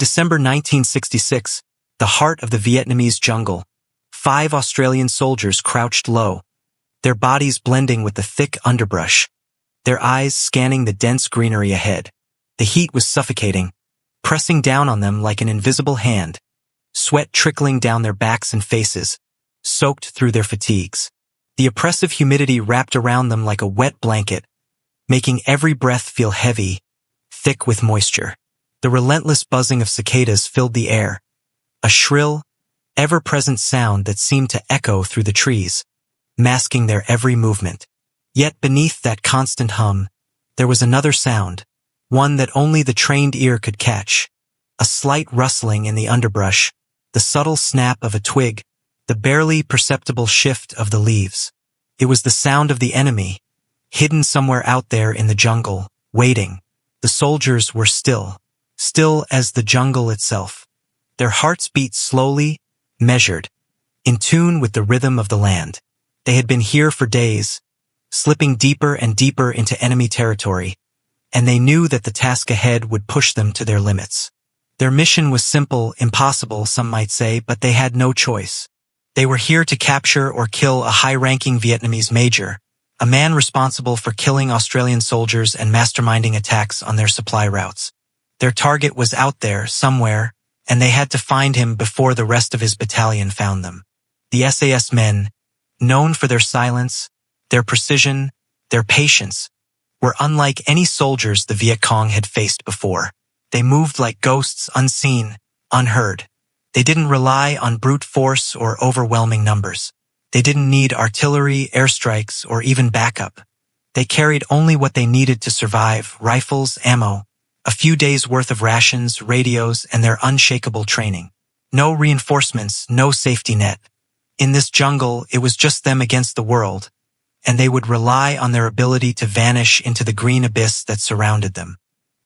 December 1966, the heart of the Vietnamese jungle, 5 Australian soldiers crouched low, their bodies blending with the thick underbrush, their eyes scanning the dense greenery ahead. The heat was suffocating, pressing down on them like an invisible hand, sweat trickling down their backs and faces, soaked through their fatigues. The oppressive humidity wrapped around them like a wet blanket, making every breath feel heavy, thick with moisture. The relentless buzzing of cicadas filled the air, a shrill, ever-present sound that seemed to echo through the trees, masking their every movement. Yet beneath that constant hum, there was another sound, one that only the trained ear could catch. A slight rustling in the underbrush, the subtle snap of a twig, the barely perceptible shift of the leaves. It was the sound of the enemy, hidden somewhere out there in the jungle, waiting. The soldiers were still as the jungle itself. Their hearts beat slowly, measured, in tune with the rhythm of the land. They had been here for days, slipping deeper and deeper into enemy territory, and they knew that the task ahead would push them to their limits. Their mission was simple, impossible, some might say, but they had no choice. They were here to capture or kill a high-ranking Vietnamese major, a man responsible for killing Australian soldiers and masterminding attacks on their supply routes. Their target was out there, somewhere, and they had to find him before the rest of his battalion found them. The SAS men, known for their silence, their precision, their patience, were unlike any soldiers the Viet Cong had faced before. They moved like ghosts, unseen, unheard. They didn't rely on brute force or overwhelming numbers. They didn't need artillery, airstrikes, or even backup. They carried only what they needed to survive: rifles, ammo, a few days' worth of rations, radios, and their unshakable training. No reinforcements, no safety net. In this jungle, it was just them against the world, and they would rely on their ability to vanish into the green abyss that surrounded them.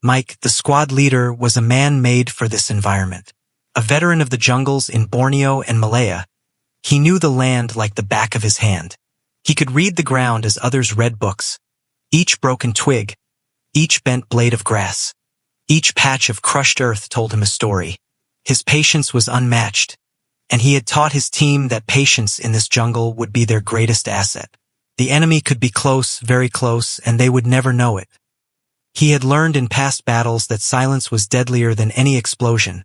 Mike, the squad leader, was a man made for this environment. A veteran of the jungles in Borneo and Malaya, he knew the land like the back of his hand. He could read the ground as others read books. Each broken twig, each bent blade of grass, each patch of crushed earth told him a story. His patience was unmatched, and he had taught his team that patience in this jungle would be their greatest asset. The enemy could be close, very close, and they would never know it. He had learned in past battles that silence was deadlier than any explosion,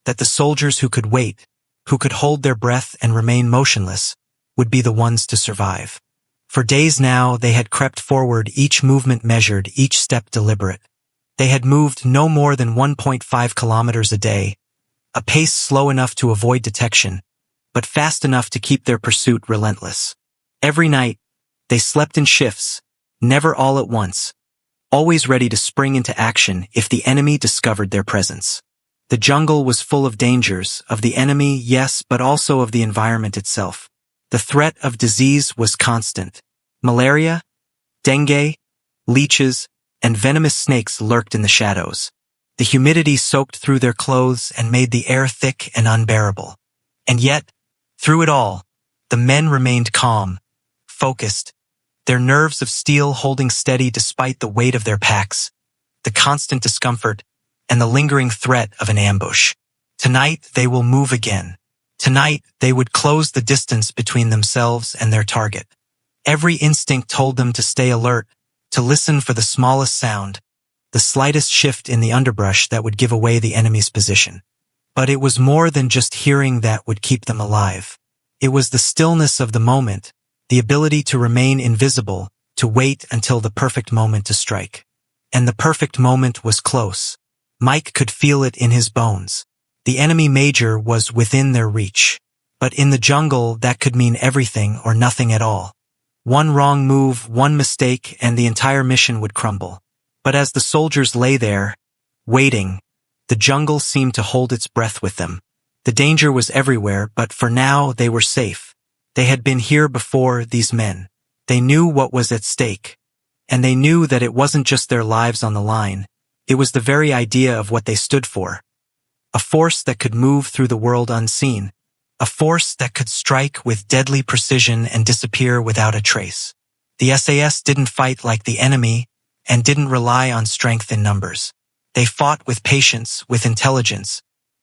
that the soldiers who could wait, who could hold their breath and remain motionless, would be the ones to survive. For days now they had crept forward, each movement measured, each step deliberate. They had moved no more than 1.5 kilometers a day, a pace slow enough to avoid detection, but fast enough to keep their pursuit relentless. Every night, they slept in shifts, never all at once, always ready to spring into action if the enemy discovered their presence. The jungle was full of dangers, of the enemy, yes, but also of the environment itself. The threat of disease was constant. Malaria, dengue, leeches, and venomous snakes lurked in the shadows. The humidity soaked through their clothes and made the air thick and unbearable. And yet, through it all, the men remained calm, focused, their nerves of steel holding steady despite the weight of their packs, the constant discomfort, and the lingering threat of an ambush. Tonight they will move again. Tonight they would close the distance between themselves and their target. Every instinct told them to stay alert, to listen for the smallest sound, the slightest shift in the underbrush that would give away the enemy's position. But it was more than just hearing that would keep them alive. It was the stillness of the moment, the ability to remain invisible, to wait until the perfect moment to strike. And the perfect moment was close. Mike could feel it in his bones. The enemy major was within their reach. But in the jungle, that could mean everything or nothing at all. One wrong move, one mistake, and the entire mission would crumble. But as the soldiers lay there, waiting, the jungle seemed to hold its breath with them. The danger was everywhere, but for now they were safe. They had been here before, these men. They knew what was at stake. And they knew that it wasn't just their lives on the line. It was the very idea of what they stood for. A force that could move through the world unseen. A force that could strike with deadly precision and disappear without a trace. The SAS didn't fight like the enemy and didn't rely on strength in numbers. They fought with patience, with intelligence,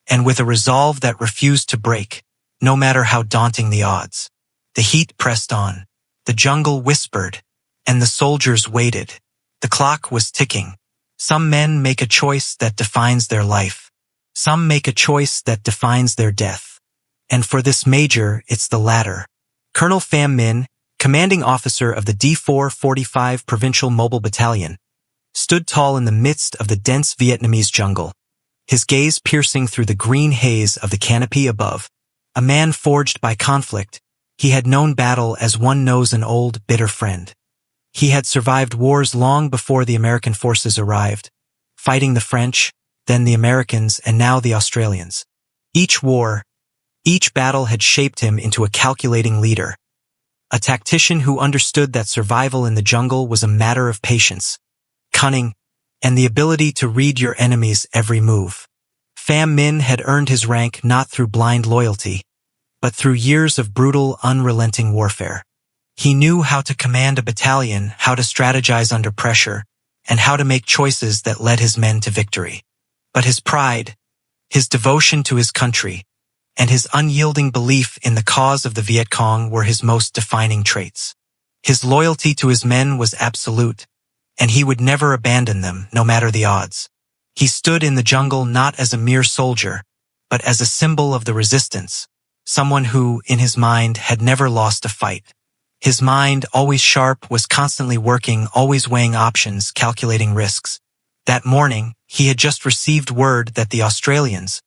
and with a resolve that refused to break, no matter how daunting the odds. The heat pressed on. The jungle whispered, and the soldiers waited. The clock was ticking. Some men make a choice that defines their life. Some make a choice that defines their death. And for this major, it's the latter. Colonel Pham Minh, commanding officer of the D445 Provincial Mobile Battalion, stood tall in the midst of the dense Vietnamese jungle, his gaze piercing through the green haze of the canopy above. A man forged by conflict, he had known battle as one knows an old, bitter friend. He had survived wars long before the American forces arrived, fighting the French, then the Americans, and now the Australians. Each war, each battle had shaped him into a calculating leader, a tactician who understood that survival in the jungle was a matter of patience, cunning, and the ability to read your enemy's every move. Pham Minh had earned his rank not through blind loyalty, but through years of brutal, unrelenting warfare. He knew how to command a battalion, how to strategize under pressure, and how to make choices that led his men to victory. But his pride, his devotion to his country, and his unyielding belief in the cause of the Viet Cong were his most defining traits. His loyalty to his men was absolute, and he would never abandon them, no matter the odds. He stood in the jungle not as a mere soldier, but as a symbol of the resistance, someone who, in his mind, had never lost a fight. His mind, always sharp, was constantly working, always weighing options, calculating risks. That morning, he had just received word that the Australians,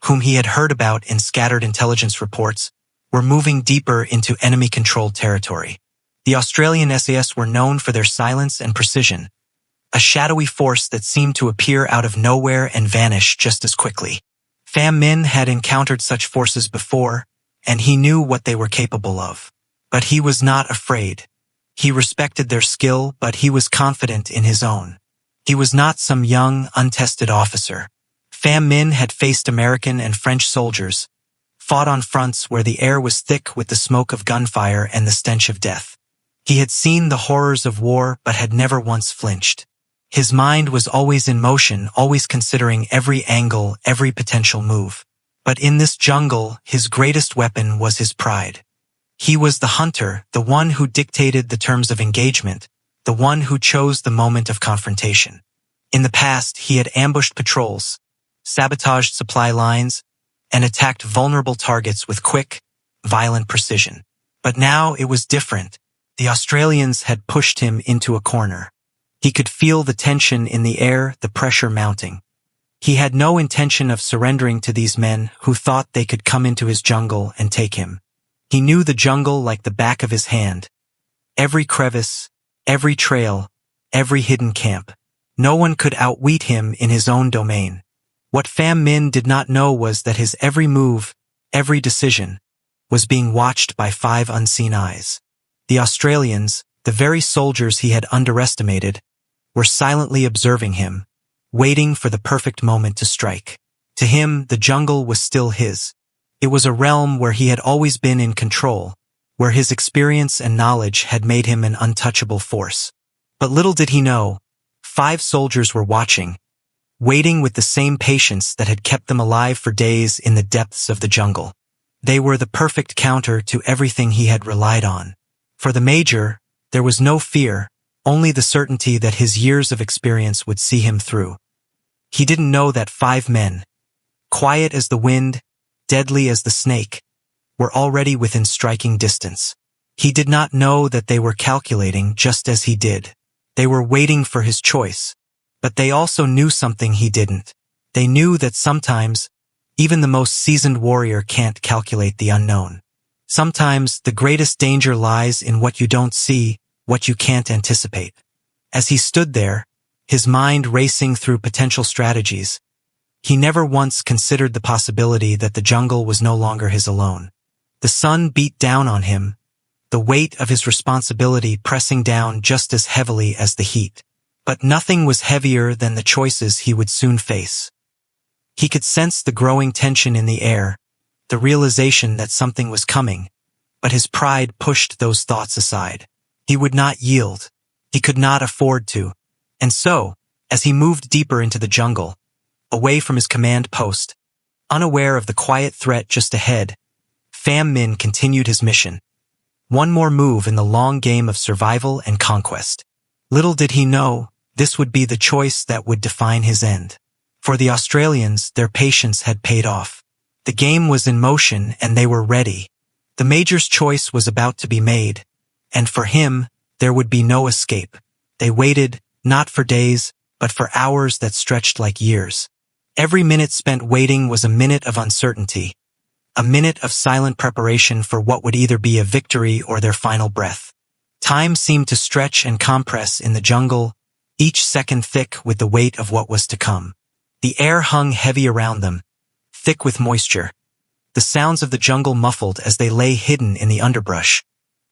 whom he had heard about in scattered intelligence reports, were moving deeper into enemy-controlled territory. The Australian SAS were known for their silence and precision, a shadowy force that seemed to appear out of nowhere and vanish just as quickly. Pham Minh had encountered such forces before, and he knew what they were capable of. But he was not afraid. He respected their skill, but he was confident in his own. He was not some young, untested officer. Pham Minh had faced American and French soldiers, fought on fronts where the air was thick with the smoke of gunfire and the stench of death. He had seen the horrors of war, but had never once flinched. His mind was always in motion, always considering every angle, every potential move. But in this jungle, his greatest weapon was his pride. He was the hunter, the one who dictated the terms of engagement, the one who chose the moment of confrontation. In the past, he had ambushed patrols, sabotaged supply lines, and attacked vulnerable targets with quick, violent precision. But now it was different. The Australians had pushed him into a corner. He could feel the tension in the air, the pressure mounting. He had no intention of surrendering to these men who thought they could come into his jungle and take him. He knew the jungle like the back of his hand. Every crevice, every trail, every hidden camp. No one could outwit him in his own domain. What Pham Minh did not know was that his every move, every decision, was being watched by 5 unseen eyes. The Australians, the very soldiers he had underestimated, were silently observing him, waiting for the perfect moment to strike. To him, the jungle was still his. It was a realm where he had always been in control, where his experience and knowledge had made him an untouchable force. But little did he know, 5 soldiers were watching, waiting with the same patience that had kept them alive for days in the depths of the jungle. They were the perfect counter to everything he had relied on. For the Major, there was no fear, only the certainty that his years of experience would see him through. He didn't know that 5 men, quiet as the wind, deadly as the snake, were already within striking distance. He did not know that they were calculating just as he did. They were waiting for his choice. But they also knew something he didn't. They knew that sometimes, even the most seasoned warrior can't calculate the unknown. Sometimes the greatest danger lies in what you don't see, what you can't anticipate. As he stood there, his mind racing through potential strategies, he never once considered the possibility that the jungle was no longer his alone. The sun beat down on him, the weight of his responsibility pressing down just as heavily as the heat. But nothing was heavier than the choices he would soon face. He could sense the growing tension in the air, the realization that something was coming, but his pride pushed those thoughts aside. He would not yield. He could not afford to. And so, as he moved deeper into the jungle, away from his command post, Unaware of the quiet threat just ahead, Pham Minh continued his mission. One more move in the long game of survival and conquest. Little did he know, this would be the choice that would define his end. For the Australians, their patience had paid off. The game was in motion and they were ready. The Major's choice was about to be made, and for him, there would be no escape. They waited, not for days, but for hours that stretched like years. Every minute spent waiting was a minute of uncertainty, a minute of silent preparation for what would either be a victory or their final breath. Time seemed to stretch and compress in the jungle, each second thick with the weight of what was to come. The air hung heavy around them, thick with moisture. The sounds of the jungle muffled as they lay hidden in the underbrush,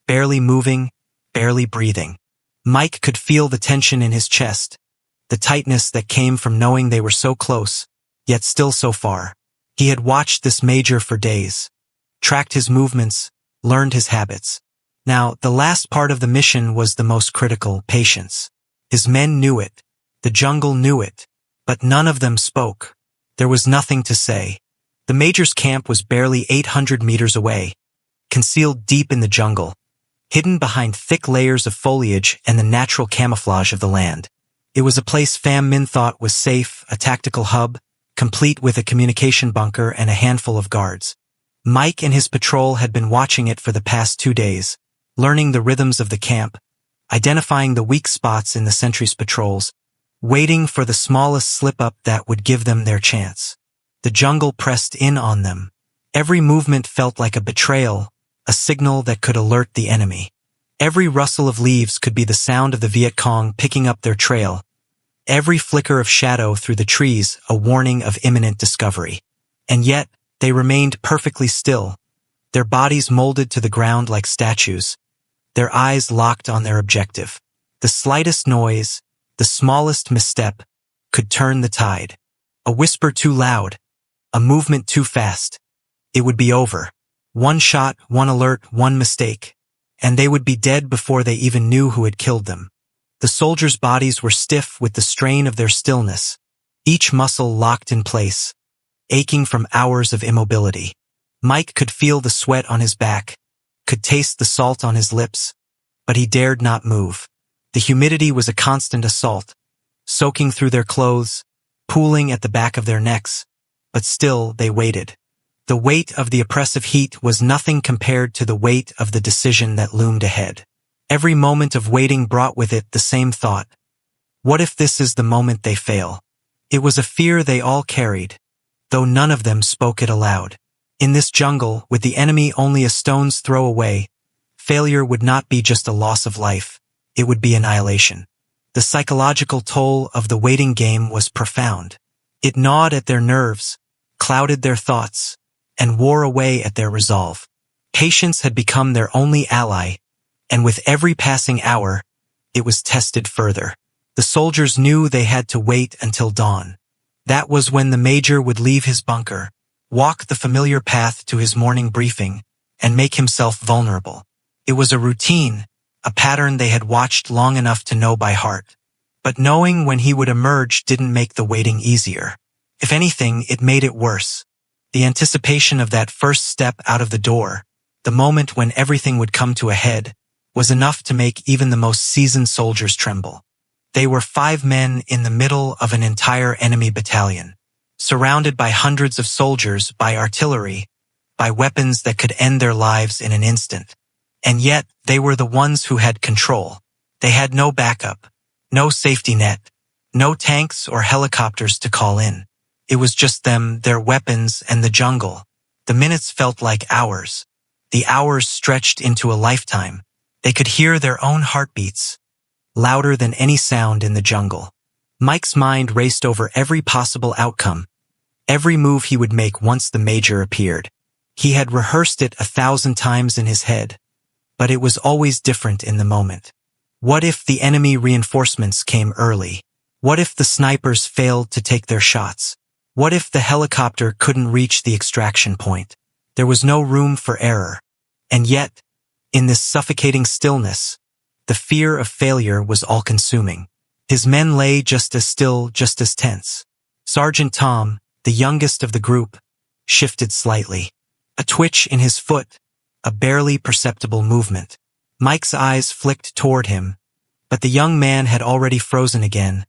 barely moving, barely breathing. Mike could feel the tension in his chest, the tightness that came from knowing they were so close, yet still so far. He had watched this Major for days, tracked his movements, learned his habits. Now, the last part of the mission was the most critical, patience. His men knew it, the jungle knew it, but none of them spoke. There was nothing to say. The Major's camp was barely 800 meters away, concealed deep in the jungle, hidden behind thick layers of foliage and the natural camouflage of the land. It was a place Pham Minh thought was safe, a tactical hub, complete with a communication bunker and a handful of guards. Mike and his patrol had been watching it for the past 2 days, learning the rhythms of the camp, identifying the weak spots in the sentries' patrols, waiting for the smallest slip-up that would give them their chance. The jungle pressed in on them. Every movement felt like a betrayal, a signal that could alert the enemy. Every rustle of leaves could be the sound of the Viet Cong picking up their trail. Every flicker of shadow through the trees a warning of imminent discovery. And yet, they remained perfectly still, their bodies molded to the ground like statues, their eyes locked on their objective. The slightest noise, the smallest misstep, could turn the tide. A whisper too loud, a movement too fast. It would be over. One shot, one alert, one mistake, and they would be dead before they even knew who had killed them. The soldiers' bodies were stiff with the strain of their stillness, each muscle locked in place, aching from hours of immobility. Mike could feel the sweat on his back, could taste the salt on his lips, but he dared not move. The humidity was a constant assault, soaking through their clothes, pooling at the back of their necks, but still they waited. The weight of the oppressive heat was nothing compared to the weight of the decision that loomed ahead. Every moment of waiting brought with it the same thought. What if this is the moment they fail? It was a fear they all carried, though none of them spoke it aloud. In this jungle, with the enemy only a stone's throw away, failure would not be just a loss of life, it would be annihilation. The psychological toll of the waiting game was profound. It gnawed at their nerves, clouded their thoughts, and wore away at their resolve. Patience had become their only ally, and with every passing hour, it was tested further. The soldiers knew they had to wait until dawn. That was when the Major would leave his bunker, walk the familiar path to his morning briefing, and make himself vulnerable. It was a routine, a pattern they had watched long enough to know by heart. But knowing when he would emerge didn't make the waiting easier. If anything, it made it worse. The anticipation of that first step out of the door, the moment when everything would come to a head, was enough to make even the most seasoned soldiers tremble. They were 5 men in the middle of an entire enemy battalion, surrounded by hundreds of soldiers, by artillery, by weapons that could end their lives in an instant. And yet, they were the ones who had control. They had no backup, no safety net, no tanks or helicopters to call in. It was just them, their weapons, and the jungle. The minutes felt like hours. The hours stretched into a lifetime. They could hear their own heartbeats, louder than any sound in the jungle. Mike's mind raced over every possible outcome, every move he would make once the Major appeared. He had rehearsed it 1,000 times in his head, but it was always different in the moment. What if the enemy reinforcements came early? What if the snipers failed to take their shots? What if the helicopter couldn't reach the extraction point? There was no room for error. And yet, in this suffocating stillness, the fear of failure was all-consuming. His men lay just as still, just as tense. Sergeant Tom, the youngest of the group, shifted slightly. A twitch in his foot, a barely perceptible movement. Mike's eyes flicked toward him, but the young man had already frozen again,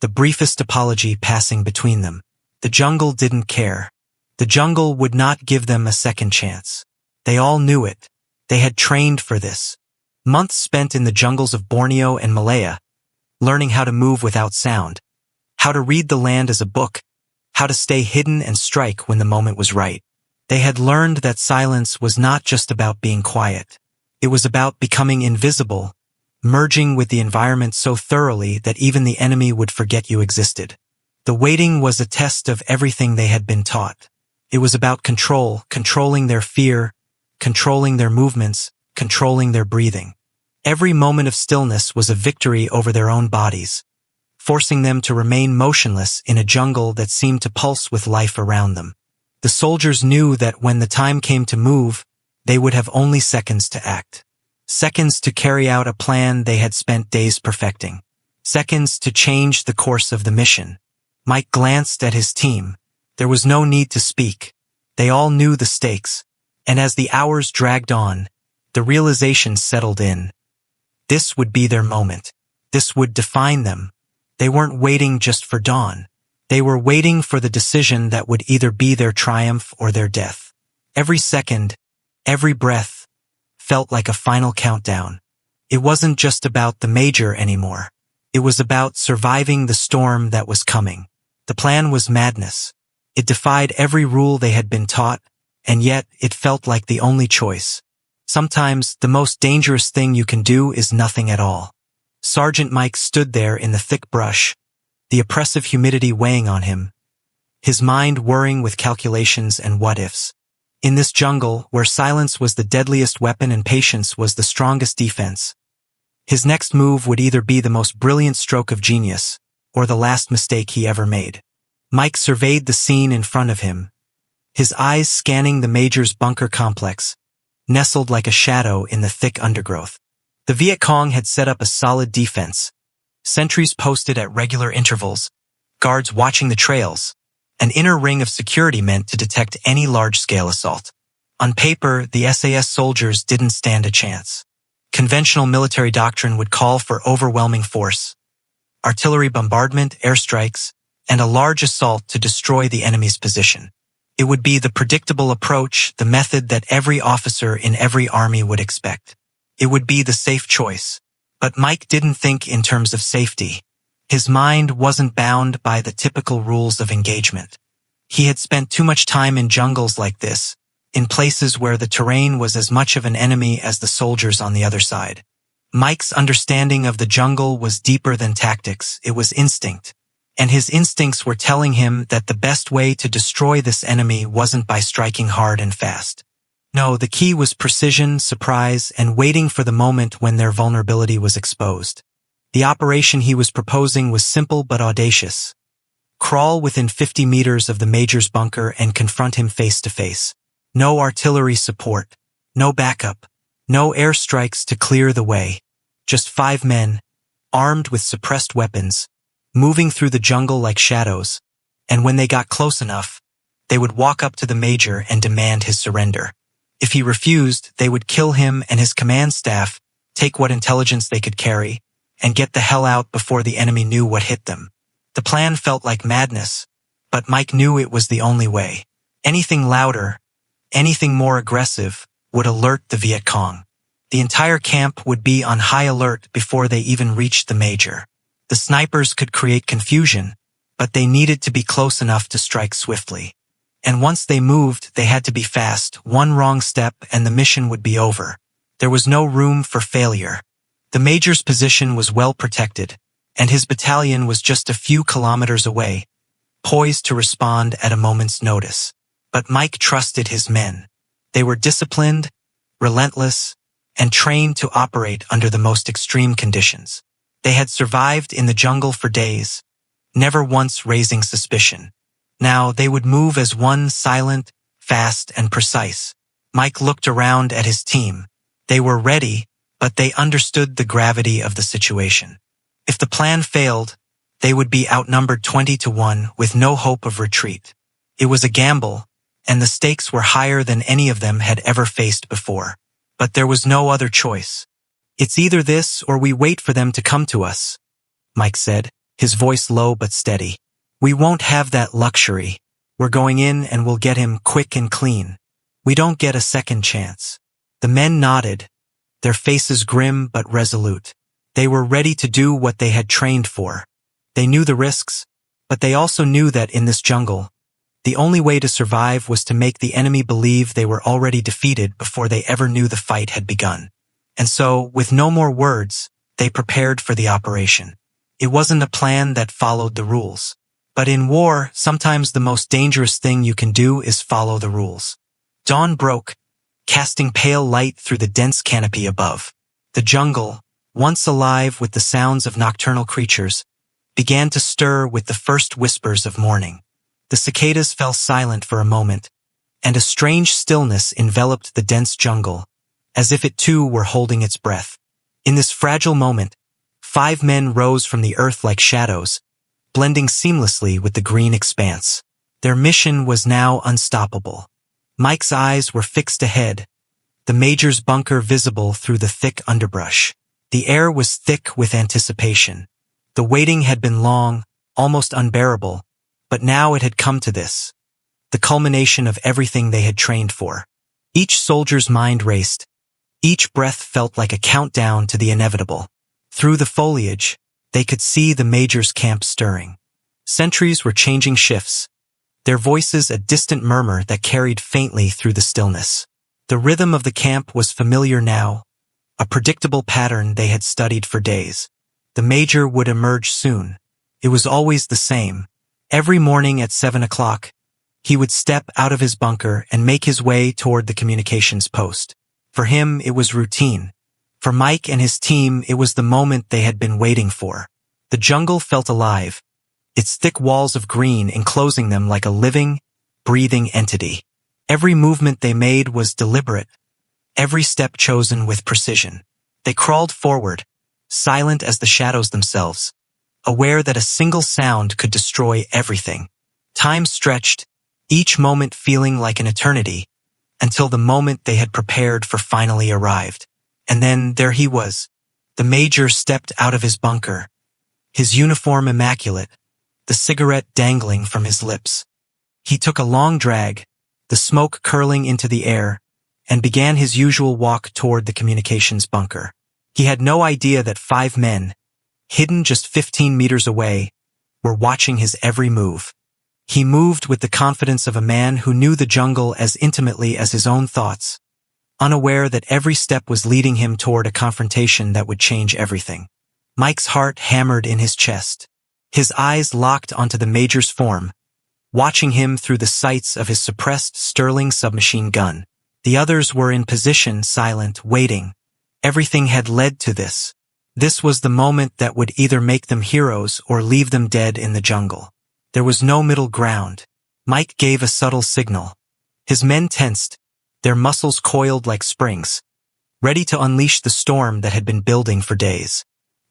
the briefest apology passing between them. The jungle didn't care. The jungle would not give them a second chance. They all knew it. They had trained for this. Months spent in the jungles of Borneo and Malaya, learning how to move without sound, how to read the land as a book, how to stay hidden and strike when the moment was right. They had learned that silence was not just about being quiet. It was about becoming invisible, merging with the environment so thoroughly that even the enemy would forget you existed. The waiting was a test of everything they had been taught. It was about control, controlling their fear, controlling their movements, controlling their breathing. Every moment of stillness was a victory over their own bodies, forcing them to remain motionless in a jungle that seemed to pulse with life around them. The soldiers knew that when the time came to move, they would have only seconds to act. Seconds to carry out a plan they had spent days perfecting. Seconds to change the course of the mission. Mike glanced at his team. There was no need to speak. They all knew the stakes. And as the hours dragged on, the realization settled in. This would be their moment. This would define them. They weren't waiting just for dawn. They were waiting for the decision that would either be their triumph or their death. Every second, every breath, felt like a final countdown. It wasn't just about the major anymore. It was about surviving the storm that was coming. The plan was madness. It defied every rule they had been taught, and yet it felt like the only choice. Sometimes the most dangerous thing you can do is nothing at all. Sergeant Mike stood there in the thick brush, the oppressive humidity weighing on him, his mind whirring with calculations and what-ifs. In this jungle, where silence was the deadliest weapon and patience was the strongest defense, his next move would either be the most brilliant stroke of genius or the last mistake he ever made. Mike surveyed the scene in front of him, his eyes scanning the Major's bunker complex, nestled like a shadow in the thick undergrowth. The Viet Cong had set up a solid defense, sentries posted at regular intervals, guards watching the trails. An inner ring of security meant to detect any large-scale assault. On paper, the SAS soldiers didn't stand a chance. Conventional military doctrine would call for overwhelming force, artillery bombardment, airstrikes, and a large assault to destroy the enemy's position. It would be the predictable approach, the method that every officer in every army would expect. It would be the safe choice. But Mike didn't think in terms of safety. His mind wasn't bound by the typical rules of engagement. He had spent too much time in jungles like this, in places where the terrain was as much of an enemy as the soldiers on the other side. Mike's understanding of the jungle was deeper than tactics, it was instinct. And his instincts were telling him that the best way to destroy this enemy wasn't by striking hard and fast. No, the key was precision, surprise, and waiting for the moment when their vulnerability was exposed. The operation he was proposing was simple but audacious. Crawl within 50 meters of the Major's bunker and confront him face to face. No artillery support, no backup, no airstrikes to clear the way. Just 5 men, armed with suppressed weapons, moving through the jungle like shadows, and when they got close enough, they would walk up to the Major and demand his surrender. If he refused, they would kill him and his command staff, take what intelligence they could carry, and get the hell out before the enemy knew what hit them. The plan felt like madness, but Mike knew it was the only way. Anything louder, anything more aggressive, would alert the Viet Cong. The entire camp would be on high alert before they even reached the Major. The snipers could create confusion, but they needed to be close enough to strike swiftly. And once they moved, they had to be fast. One wrong step and the mission would be over. There was no room for failure. The Major's position was well protected, and his battalion was just a few kilometers away, poised to respond at a moment's notice. But Mike trusted his men. They were disciplined, relentless, and trained to operate under the most extreme conditions. They had survived in the jungle for days, never once raising suspicion. Now they would move as one, silent, fast, and precise. Mike looked around at his team. They were ready, but they understood the gravity of the situation. If the plan failed, they would be outnumbered 20-1 with no hope of retreat. It was a gamble, and the stakes were higher than any of them had ever faced before. But there was no other choice. "It's either this or we wait for them to come to us," Mike said, his voice low but steady. "We won't have that luxury. We're going in and we'll get him quick and clean. We don't get a second chance." The men nodded, their faces grim but resolute. They were ready to do what they had trained for. They knew the risks, but they also knew that in this jungle, the only way to survive was to make the enemy believe they were already defeated before they ever knew the fight had begun. And so, with no more words, they prepared for the operation. It wasn't a plan that followed the rules. But in war, sometimes the most dangerous thing you can do is follow the rules. Dawn broke, casting pale light through the dense canopy above. The jungle, once alive with the sounds of nocturnal creatures, began to stir with the first whispers of morning. The cicadas fell silent for a moment, and a strange stillness enveloped the dense jungle, as if it too were holding its breath. In this fragile moment, 5 men rose from the earth like shadows, blending seamlessly with the green expanse. Their mission was now unstoppable. Mike's eyes were fixed ahead, the Major's bunker visible through the thick underbrush. The air was thick with anticipation. The waiting had been long, almost unbearable, but now it had come to this, the culmination of everything they had trained for. Each soldier's mind raced. Each breath felt like a countdown to the inevitable. Through the foliage, they could see the Major's camp stirring. Sentries were changing shifts, their voices a distant murmur that carried faintly through the stillness. The rhythm of the camp was familiar now, a predictable pattern they had studied for days. The Major would emerge soon. It was always the same. Every morning at 7 o'clock, he would step out of his bunker and make his way toward the communications post. For him, it was routine. For Mike and his team, it was the moment they had been waiting for. The jungle felt alive, its thick walls of green enclosing them like a living, breathing entity. Every movement they made was deliberate, every step chosen with precision. They crawled forward, silent as the shadows themselves, aware that a single sound could destroy everything. Time stretched, each moment feeling like an eternity, until the moment they had prepared for finally arrived. And then there he was. The Major stepped out of his bunker, his uniform immaculate, the cigarette dangling from his lips. He took a long drag, the smoke curling into the air, and began his usual walk toward the communications bunker. He had no idea that 5 men, hidden just 15 meters away, were watching his every move. He moved with the confidence of a man who knew the jungle as intimately as his own thoughts, unaware that every step was leading him toward a confrontation that would change everything. Mike's heart hammered in his chest. His eyes locked onto the Major's form, watching him through the sights of his suppressed Sterling submachine gun. The others were in position, silent, waiting. Everything had led to this. This was the moment that would either make them heroes or leave them dead in the jungle. There was no middle ground. Mike gave a subtle signal. His men tensed, their muscles coiled like springs, ready to unleash the storm that had been building for days.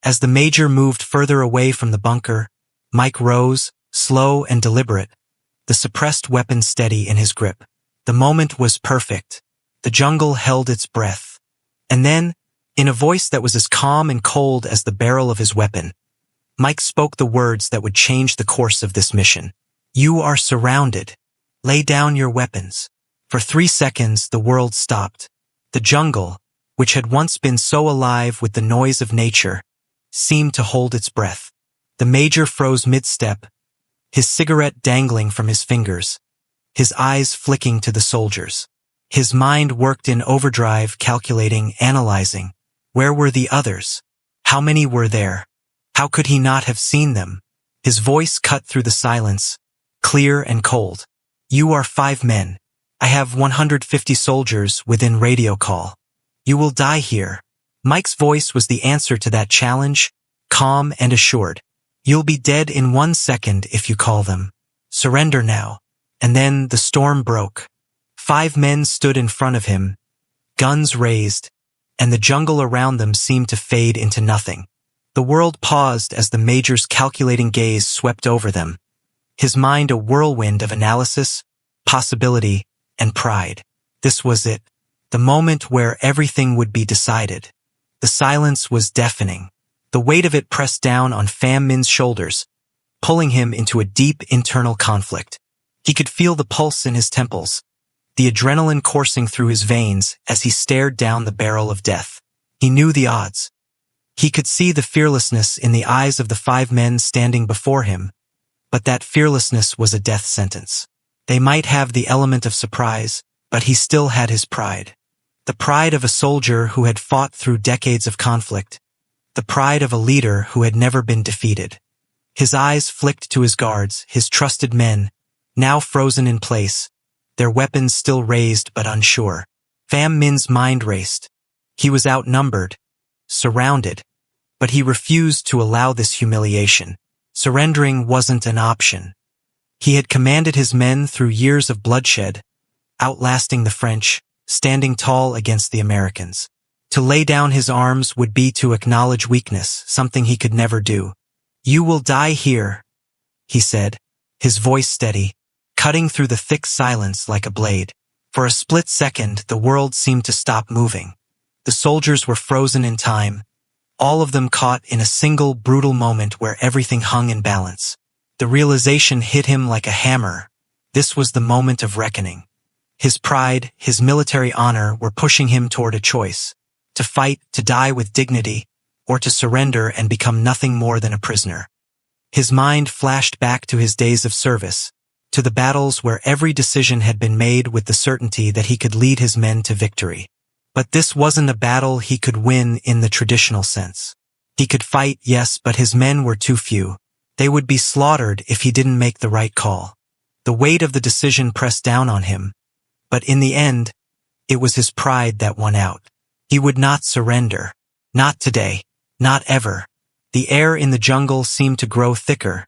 As the Major moved further away from the bunker, Mike rose, slow and deliberate, the suppressed weapon steady in his grip. The moment was perfect. The jungle held its breath. And then, in a voice that was as calm and cold as the barrel of his weapon, Mike spoke the words that would change the course of this mission. "You are surrounded. Lay down your weapons." For 3 seconds, the world stopped. The jungle, which had once been so alive with the noise of nature, seemed to hold its breath. The Major froze mid-step, his cigarette dangling from his fingers, his eyes flicking to the soldiers. His mind worked in overdrive, calculating, analyzing. Where were the others? How many were there? How could he not have seen them? His voice cut through the silence, clear and cold. "You are 5 men. I have 150 soldiers within radio call. You will die here." Mike's voice was the answer to that challenge, calm and assured. "You'll be dead in 1 second if you call them. Surrender now." And then the storm broke. 5 men stood in front of him, guns raised, and the jungle around them seemed to fade into nothing. The world paused as the Major's calculating gaze swept over them, his mind a whirlwind of analysis, possibility, and pride. This was it. The moment where everything would be decided. The silence was deafening. The weight of it pressed down on Pham Minh's shoulders, pulling him into a deep internal conflict. He could feel the pulse in his temples, the adrenaline coursing through his veins as he stared down the barrel of death. He knew the odds. He could see the fearlessness in the eyes of the 5 men standing before him, but that fearlessness was a death sentence. They might have the element of surprise, but he still had his pride. The pride of a soldier who had fought through decades of conflict. The pride of a leader who had never been defeated. His eyes flicked to his guards, his trusted men, now frozen in place, their weapons still raised but unsure. Pham Minh's mind raced. He was outnumbered, surrounded, but he refused to allow this humiliation. Surrendering wasn't an option. He had commanded his men through years of bloodshed, outlasting the French, standing tall against the Americans. To lay down his arms would be to acknowledge weakness, something he could never do. "You will die here," he said, his voice steady, cutting through the thick silence like a blade. For a split second, the world seemed to stop moving. The soldiers were frozen in time, all of them caught in a single brutal moment where everything hung in balance. The realization hit him like a hammer. This was the moment of reckoning. His pride, his military honor were pushing him toward a choice. To fight, to die with dignity, or to surrender and become nothing more than a prisoner. His mind flashed back to his days of service, to the battles where every decision had been made with the certainty that he could lead his men to victory. But this wasn't a battle he could win in the traditional sense. He could fight, yes, but his men were too few. They would be slaughtered if he didn't make the right call. The weight of the decision pressed down on him, but in the end, it was his pride that won out. He would not surrender. Not today. Not ever. The air in the jungle seemed to grow thicker,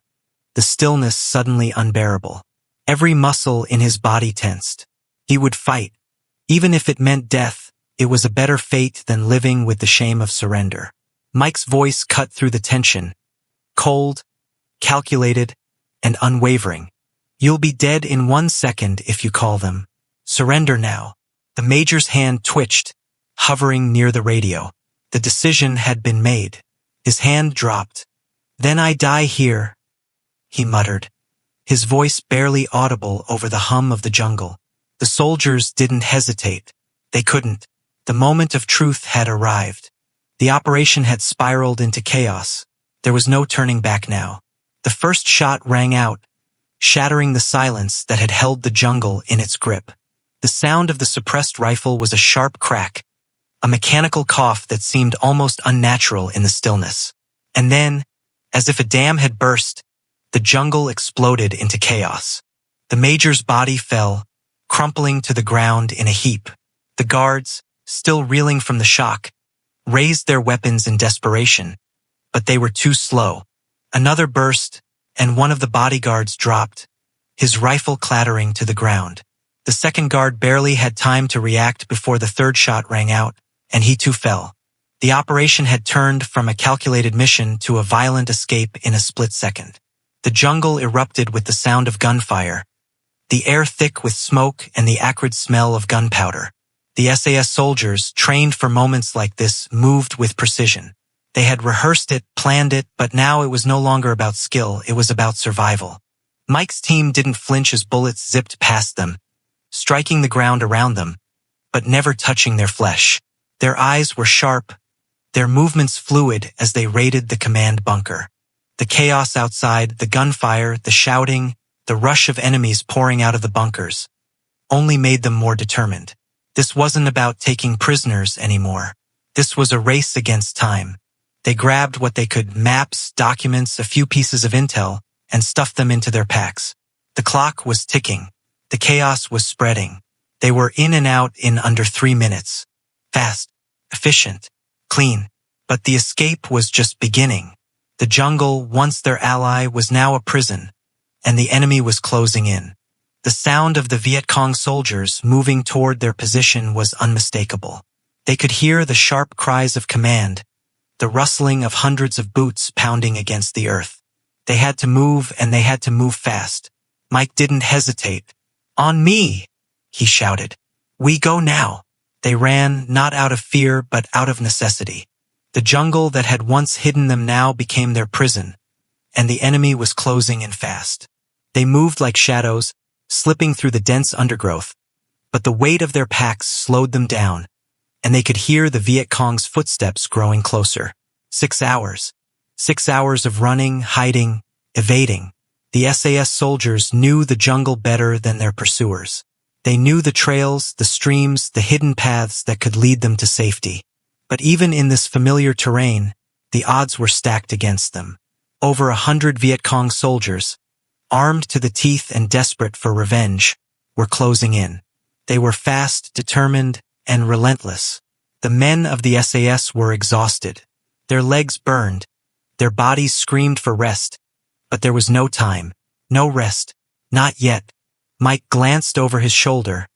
the stillness suddenly unbearable. Every muscle in his body tensed. He would fight. Even if it meant death, it was a better fate than living with the shame of surrender. Mike's voice cut through the tension. Cold, calculated, and unwavering. "You'll be dead in 1 second if you call them. Surrender now." The major's hand twitched, hovering near the radio. The decision had been made. His hand dropped. "Then I die here," he muttered, his voice barely audible over the hum of the jungle. The soldiers didn't hesitate. They couldn't. The moment of truth had arrived. The operation had spiraled into chaos. There was no turning back now. The first shot rang out, shattering the silence that had held the jungle in its grip. The sound of the suppressed rifle was a sharp crack, a mechanical cough that seemed almost unnatural in the stillness. And then, as if a dam had burst, the jungle exploded into chaos. The major's body fell, crumpling to the ground in a heap. The guards, still reeling from the shock, raised their weapons in desperation, but they were too slow. Another burst, and one of the bodyguards dropped, his rifle clattering to the ground. The second guard barely had time to react before the third shot rang out, and he too fell. The operation had turned from a calculated mission to a violent escape in a split second. The jungle erupted with the sound of gunfire, the air thick with smoke and the acrid smell of gunpowder. The SAS soldiers, trained for moments like this, moved with precision. They had rehearsed it, planned it, but now it was no longer about skill, it was about survival. Mike's team didn't flinch as bullets zipped past them, striking the ground around them, but never touching their flesh. Their eyes were sharp, their movements fluid as they raided the command bunker. The chaos outside, the gunfire, the shouting, the rush of enemies pouring out of the bunkers, only made them more determined. This wasn't about taking prisoners anymore. This was a race against time. They grabbed what they could, maps, documents, a few pieces of intel, and stuffed them into their packs. The clock was ticking. The chaos was spreading. They were in and out in under 3 minutes. Fast, efficient, clean. But the escape was just beginning. The jungle, once their ally, was now a prison, and the enemy was closing in. The sound of the Viet Cong soldiers moving toward their position was unmistakable. They could hear the sharp cries of command, the rustling of hundreds of boots pounding against the earth. They had to move, and they had to move fast. Mike didn't hesitate. "On me!" he shouted. "We go now." They ran, not out of fear, but out of necessity. The jungle that had once hidden them now became their prison, and the enemy was closing in fast. They moved like shadows, slipping through the dense undergrowth, but the weight of their packs slowed them down, and they could hear the Viet Cong's footsteps growing closer. 6 hours. 6 hours of running, hiding, evading. The SAS soldiers knew the jungle better than their pursuers. They knew the trails, the streams, the hidden paths that could lead them to safety. But even in this familiar terrain, the odds were stacked against them. Over 100 Viet Cong soldiers, armed to the teeth and desperate for revenge, were closing in. They were fast, determined, and relentless. The men of the SAS were exhausted. Their legs burned. Their bodies screamed for rest. But there was no time, no rest, not yet. Mike glanced over his shoulder,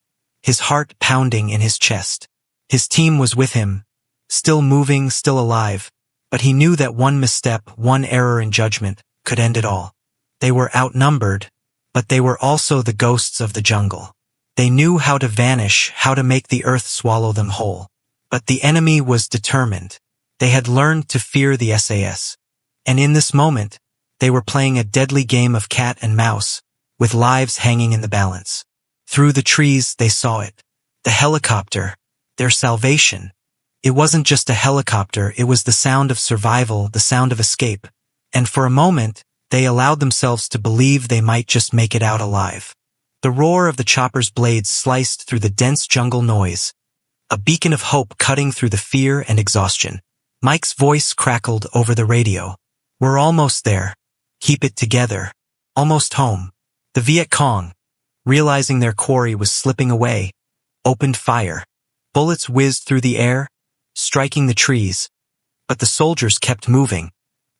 his heart pounding in his chest. His team was with him, still moving, still alive, but he knew that one misstep, one error in judgment, could end it all. They were outnumbered, but they were also the ghosts of the jungle. They knew how to vanish, how to make the earth swallow them whole. But the enemy was determined. They had learned to fear the SAS. And in this moment, they were playing a deadly game of cat and mouse, with lives hanging in the balance. Through the trees, they saw it. The helicopter, their salvation. It wasn't just a helicopter, it was the sound of survival, the sound of escape. And for a moment, they allowed themselves to believe they might just make it out alive. The roar of the chopper's blades sliced through the dense jungle noise, a beacon of hope cutting through the fear and exhaustion. Mike's voice crackled over the radio. "We're almost there. Keep it together. Almost home." The Viet Cong, realizing their quarry was slipping away, opened fire. Bullets whizzed through the air, striking the trees. But the soldiers kept moving,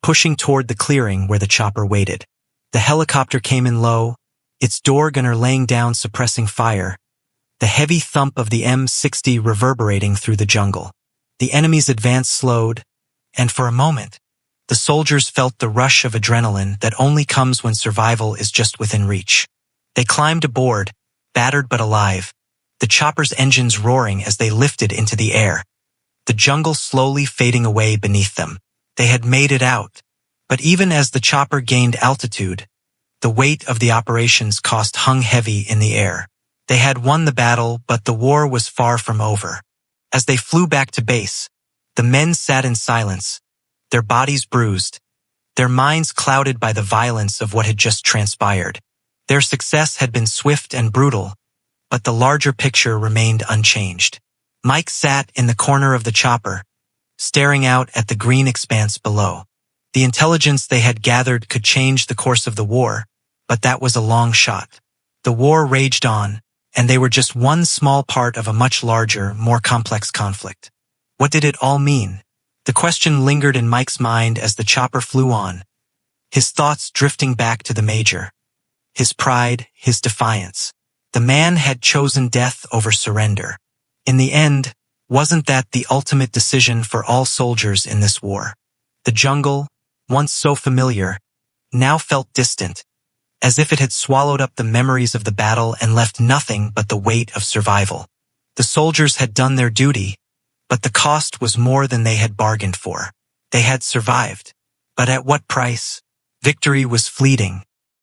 pushing toward the clearing where the chopper waited. The helicopter came in low, its door gunner laying down suppressing fire, the heavy thump of the M60 reverberating through the jungle. The enemy's advance slowed, and for a moment, the soldiers felt the rush of adrenaline that only comes when survival is just within reach. They climbed aboard, battered but alive, the chopper's engines roaring as they lifted into the air, the jungle slowly fading away beneath them. They had made it out, but even as the chopper gained altitude, the weight of the operation's cost hung heavy in the air. They had won the battle, but the war was far from over. As they flew back to base, the men sat in silence, their bodies bruised, their minds clouded by the violence of what had just transpired. Their success had been swift and brutal, but the larger picture remained unchanged. Mike sat in the corner of the chopper, staring out at the green expanse below. The intelligence they had gathered could change the course of the war, but that was a long shot. The war raged on, and they were just one small part of a much larger, more complex conflict. What did it all mean? The question lingered in Mike's mind as the chopper flew on, his thoughts drifting back to the major. His pride, his defiance. The man had chosen death over surrender. In the end, wasn't that the ultimate decision for all soldiers in this war? The jungle, once so familiar, now felt distant, as if it had swallowed up the memories of the battle and left nothing but the weight of survival. The soldiers had done their duty, but the cost was more than they had bargained for. They had survived. But at what price? Victory was fleeting.